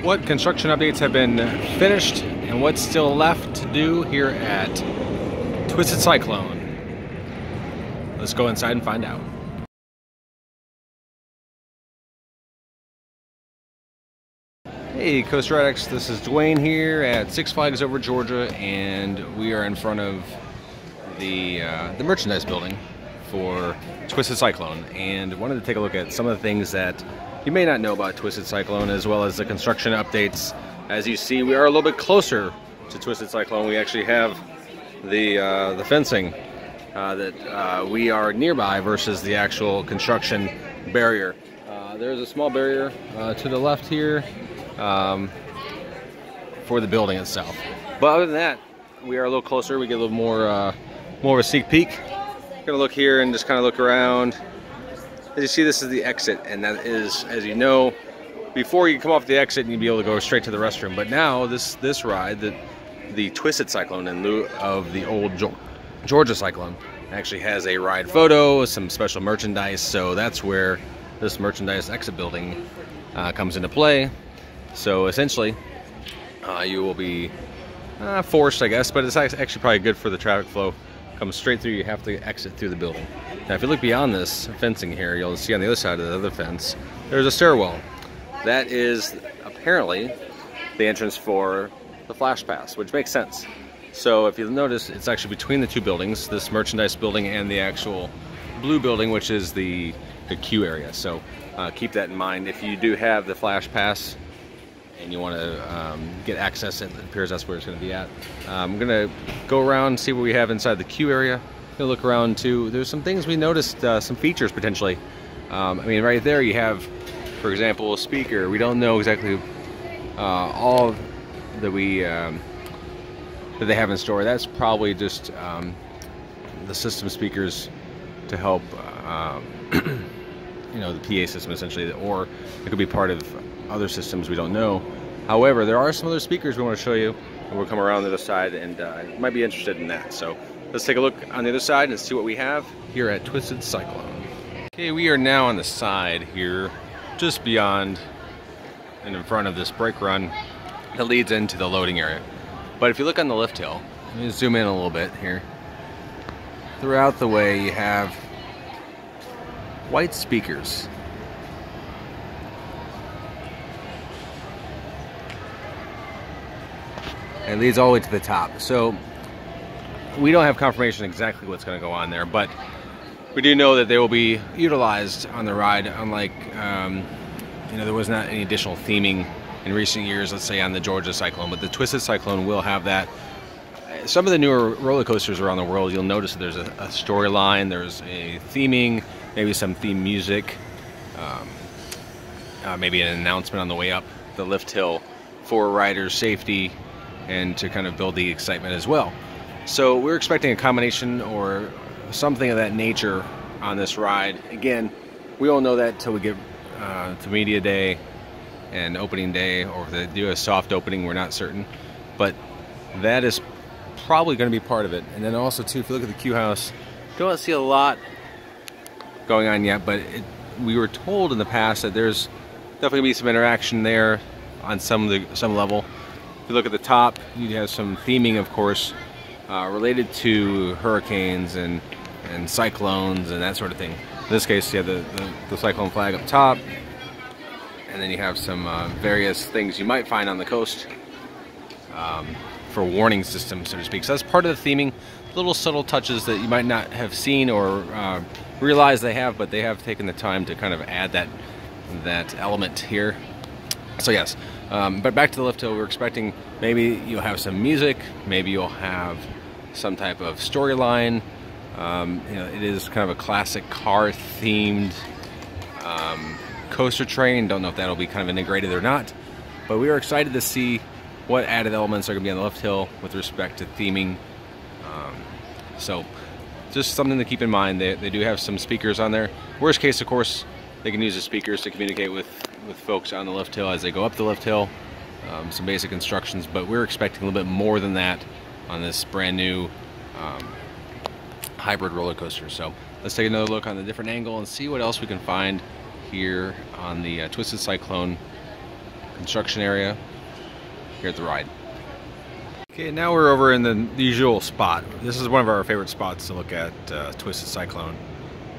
what construction updates have been finished and what's still left to do here at Twisted Cyclone. Let's go inside and find out. Hey Coaster Addicts, this is Dwayne here at Six Flags over Georgia, and we are in front of the merchandise building for Twisted Cyclone, and wanted to take a look at some of the things that you may not know about Twisted Cyclone, as well as the construction updates. As you see, we are a little bit closer to Twisted Cyclone. We actually have the fencing that we are nearby versus the actual construction barrier. There's a small barrier to the left here for the building itself. But other than that, we are a little closer. We get a little more of a sneak peek. Gonna look here and just kind of look around. As you see, this is the exit, and that is, as you know, before you come off the exit and you'd be able to go straight to the restroom. But now this ride, the Twisted Cyclone, in lieu of the old Georgia Cyclone, actually has a ride photo, some special merchandise. So that's where this merchandise exit building comes into play. So essentially, you will be forced, I guess, but it's actually probably good for the traffic flow. Comes straight through, you have to exit through the building. Now if you look beyond this fencing here, you'll see on the other side of the other fence, there's a stairwell. That is apparently the entrance for the Flash Pass, which makes sense. So if you'll notice, it's actually between the two buildings, this merchandise building and the actual blue building, which is the queue area. So keep that in mind. If you do have the Flash Pass and you want to get access, it appears that's where it's going to be at. I'm going to go around and see what we have inside the queue area. Gonna look around too. There's some things we noticed, some features potentially. I mean, right there you have, for example, a speaker. We don't know exactly all that they have in store. That's probably just the system speakers to help, you know, the PA system essentially, or it could be part of other systems, we don't know. However, there are some other speakers we want to show you, and we'll come around the other side, and you might be interested in that. So let's take a look on the other side and see what we have here at Twisted Cyclone. Okay, we are now on the side here, just beyond and in front of this brake run that leads into the loading area. But if you look on the lift hill, let me zoom in a little bit here. Throughout the way you have white speakers. It leads all the way to the top. So we don't have confirmation exactly what's going to go on there, but we do know that they will be utilized on the ride, unlike, you know, there was not any additional theming in recent years, let's say on the Georgia Cyclone, but the Twisted Cyclone will have that. Some of the newer roller coasters around the world, you'll notice that there's a storyline, there's a theming, maybe some theme music, maybe an announcement on the way up the lift hill for riders' safety and to kind of build the excitement as well. So we're expecting a combination or something of that nature on this ride. Again, we won't know that until we get to media day and opening day, or if they do a soft opening, we're not certain. But that is probably going to be part of it. And then also too, if you look at the queue house, don't see a lot going on yet, but we were told in the past that there's definitely going to be some interaction there on some level. If you look at the top, you have some theming, of course, related to hurricanes and cyclones and that sort of thing. In this case, you have the cyclone flag up top, and then you have some various things you might find on the coast for warning systems, so to speak. So that's part of the theming, little subtle touches that you might not have seen or realize they have, but they have taken the time to kind of add that element here. So yes, but back to the lift hill, we're expecting maybe you'll have some music, maybe you'll have some type of storyline. You know, it is kind of a classic car-themed coaster train. Don't know if that'll be kind of integrated or not, but we are excited to see what added elements are going to be on the lift hill with respect to theming. So just something to keep in mind. They do have some speakers on there. Worst case, of course, they can use the speakers to communicate with folks on the lift hill as they go up the lift hill. Some basic instructions, but we're expecting a little bit more than that on this brand new hybrid roller coaster. So let's take another look on a different angle and see what else we can find here on the Twisted Cyclone construction area here at the ride. Okay, now we're over in the usual spot. This is one of our favorite spots to look at, Twisted Cyclone.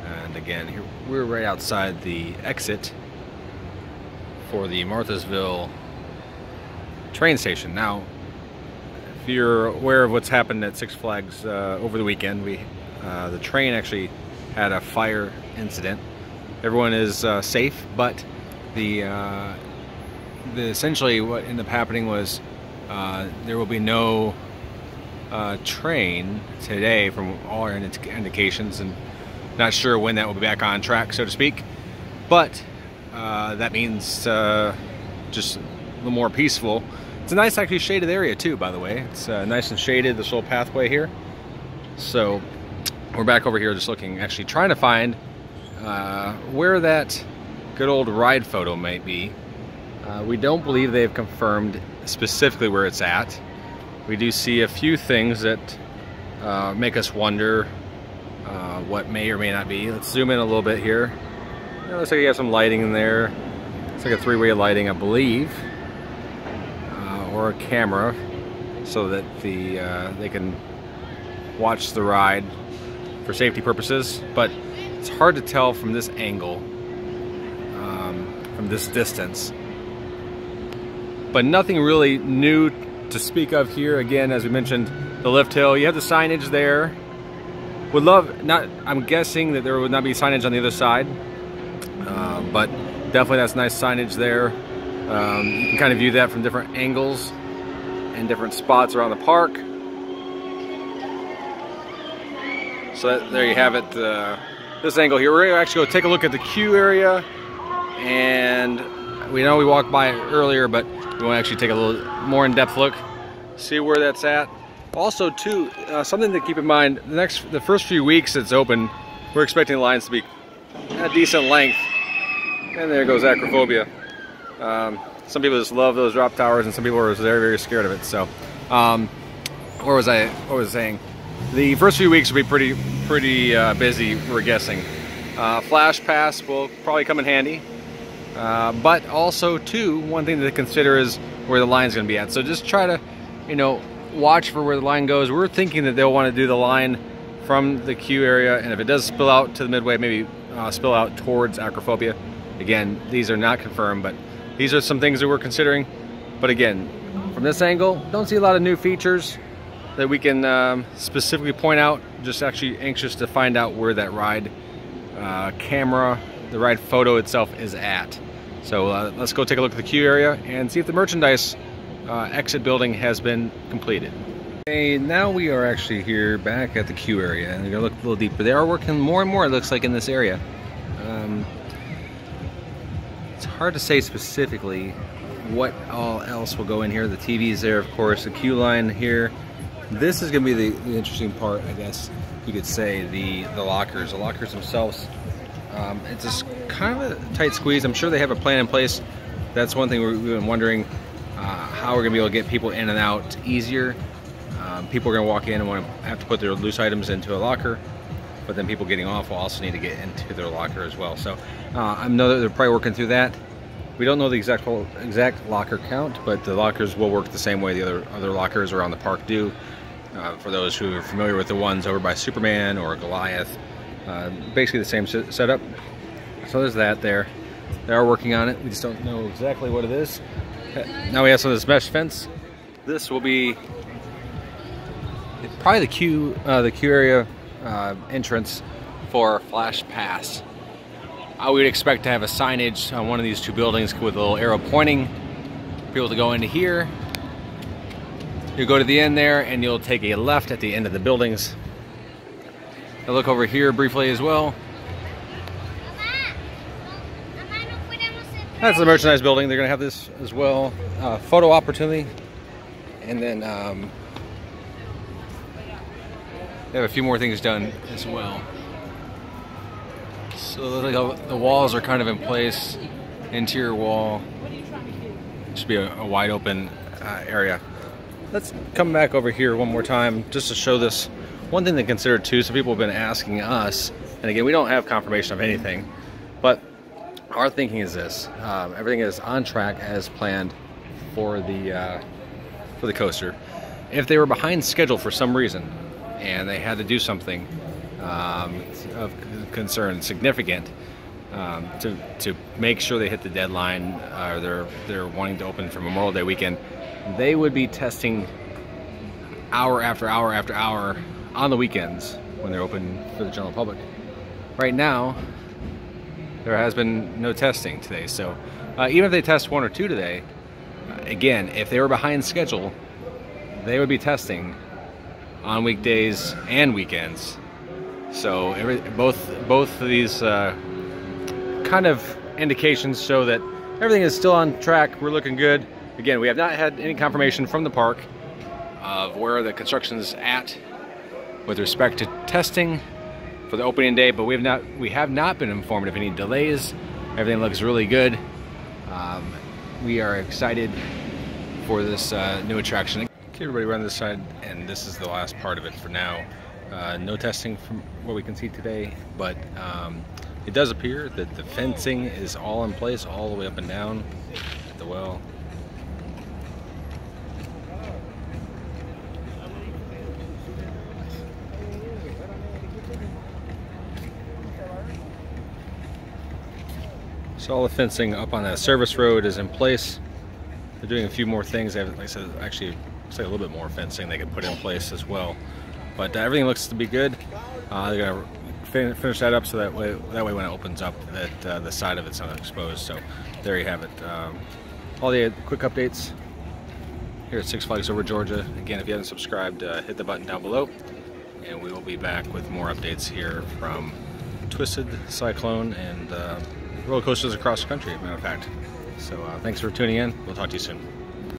And again, here we're right outside the exit for the Marthasville train station. Now, if you're aware of what's happened at Six Flags over the weekend, the train actually had a fire incident. Everyone is safe, but essentially what ended up happening was there will be no train today from all our indications, and not sure when that will be back on track, so to speak. But that means just a little more peaceful. It's a nice, actually shaded area too, by the way. It's nice and shaded, this little pathway here. So we're back over here just looking, actually trying to find where that good old ride photo might be. We don't believe they've confirmed specifically where it's at. We do see a few things that make us wonder what may or may not be. Let's zoom in a little bit here. It looks like you have some lighting in there. It's like a three-way lighting, I believe, or a camera, so that they can watch the ride for safety purposes. But it's hard to tell from this angle, from this distance. But nothing really new to speak of here. Again, as we mentioned, the lift hill. You have the signage there. Would love, not, I'm guessing that there would not be signage on the other side, but definitely that's nice signage there. You can kind of view that from different angles and different spots around the park. So there you have it, this angle here. We're going to actually go take a look at the queue area, and we know we walked by it earlier, but we want to actually take a little more in-depth look, see where that's at. Also, too, something to keep in mind, the first few weeks it's open, we're expecting the lines to be a decent length. And there goes acrophobia. Some people just love those drop towers, and some people are very, very scared of it. So, what was I saying? The first few weeks will be pretty busy, we're guessing. Flash Pass will probably come in handy. But also, too, one thing to consider is where the line's going to be at. So just try to, watch for where the line goes. We're thinking that they'll want to do the line from the queue area, and if it does spill out to the midway, maybe spill out towards acrophobia. Again, these are not confirmed, but these are some things that we're considering. But again, from this angle, don't see a lot of new features that we can specifically point out. Just actually anxious to find out where that ride camera, the ride photo itself is at. So let's go take a look at the queue area and see if the merchandise exit building has been completed. Okay, now we are actually here back at the queue area, and we're gonna look a little deeper. They are working more and more, it looks like, in this area. It's hard to say specifically what all else will go in here. The TV's there, of course, the queue line here. This is gonna be the interesting part, I guess you could say, the lockers. The lockers themselves, it's just kind of a tight squeeze. I'm sure they have a plan in place. That's one thing we've been wondering, how we're gonna be able to get people in and out easier. People are gonna walk in and have to put their loose items into a locker, but then people getting off will also need to get into their locker as well. So I know that they're probably working through that. We don't know the exact locker count, but the lockers will work the same way the other lockers around the park do. For those who are familiar with the ones over by Superman or Goliath, basically the same setup. So there's that there. They are working on it. We just don't know exactly what it is. Now we have some of this mesh fence. This will be probably the queue area entrance for Flash Pass. I would expect to have a signage on one of these two buildings with a little arrow pointing. People to go into here. You'll go to the end there, and you'll take a left at the end of the buildings. I'll look over here briefly as well. That's the merchandise building. They're going to have this as well. Photo opportunity. And then they have a few more things done as well. So the walls are kind of in place. Interior wall. Should be a wide open area. Let's come back over here one more time just to show this. One thing to consider too, some people have been asking us, and again, we don't have confirmation of anything, but our thinking is this: everything is on track as planned for the coaster. If they were behind schedule for some reason and they had to do something of concern, significant, to make sure they hit the deadline, they're wanting to open for Memorial Day weekend, they would be testing hour after hour after hour on the weekends when they're open for the general public. Right now, there has been no testing today, so even if they test 1 or 2 today, again, if they were behind schedule, they would be testing on weekdays and weekends. So both of these kind of indications show that everything is still on track. We're looking good. Again, we have not had any confirmation from the park of where the construction is at with respect to testing for the opening day, but we have not been informed of any delays. Everything looks really good. We are excited for this new attraction. Okay, everybody, we're on this side, and this is the last part of it for now. No testing from what we can see today, but it does appear that the fencing is all in place all the way up and down at the well. So all the fencing up on that service road is in place. They're doing a few more things. They have, like I said, actually looks like a little bit more fencing they could put in place as well. But everything looks to be good. They're gonna finish that up so that way when it opens up, that the side of it's not exposed. So there you have it. All the quick updates here at Six Flags Over Georgia. Again, if you haven't subscribed, hit the button down below, and we will be back with more updates here from Twisted Cyclone and roller coasters across the country, as a matter of fact. So thanks for tuning in. We'll talk to you soon.